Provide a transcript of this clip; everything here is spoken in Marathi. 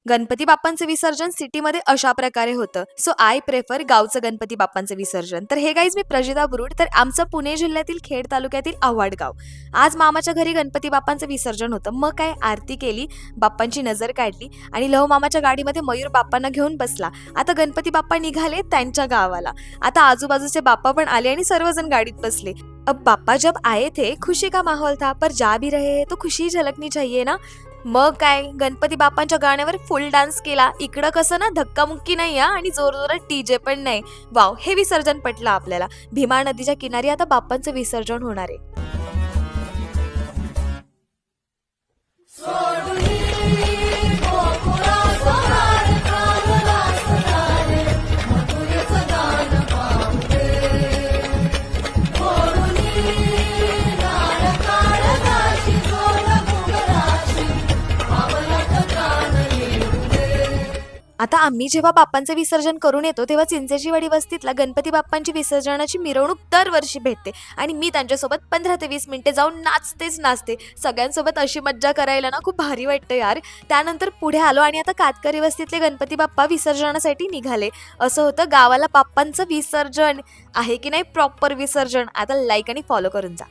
गणपती बाप्पांचं विसर्जन सिटीमध्ये अशा प्रकारे होतं. सो आय प्रेफर गावचं गणपती बाप्पांचं विसर्जन. तर हे गाईज मी प्रजिता बुरुड. तर आमचं पुणे जिल्ह्यातील खेड तालुक्यातील आव्हाड गाव. आज मामाच्या घरी गणपती बाप्पांचं विसर्जन होतं. मग काय आरती केली, बाप्पांची नजर काढली आणि लव मामाच्या गाडीमध्ये मयूर बाप्पांना घेऊन बसला. आता गणपती बाप्पा निघाले त्यांच्या गावाला. आता आजूबाजूचे बाप्पा पण आले आणि सर्वजण गाडीत बसले. अब बाप्पा जब आए थे खुशी का माहौल था, पर जा भी रहे हैं तो खुशी झलकनी चाहिए ना. मग काय गणपती बाप्पांच्या गाण्यावर फुल डान्स केला. इकडं कसं ना धक्कामुक्की नाही हा आणि जोरजोरात डीजे पण नाही. वाव, हे विसर्जन पटलं आपल्याला. भीमा नदीच्या किनारी आता बाप्पांचं विसर्जन होणार आहे. आता आम्ही जेव्हा बाप्पांचं विसर्जन करून येतो तेव्हा चिंचेची वाडी वस्तीतला गणपती बाप्पांची विसर्जनाची मिरवणूक दरवर्षी भेटते आणि मी त्यांच्यासोबत 15 ते 20 मिनिटे जाऊन नाचते. सगळ्यांसोबत अशी मज्जा करायला ना खूप भारी वाटतं यार. त्यानंतर पुढे आलो आणि आता कातकरी वस्तीतले गणपती बाप्पा विसर्जनासाठी निघाले. असं होतं गावाला बाप्पांचं विसर्जन आहे की नाही प्रॉपर विसर्जन. आता लाईक आणि फॉलो करून जा.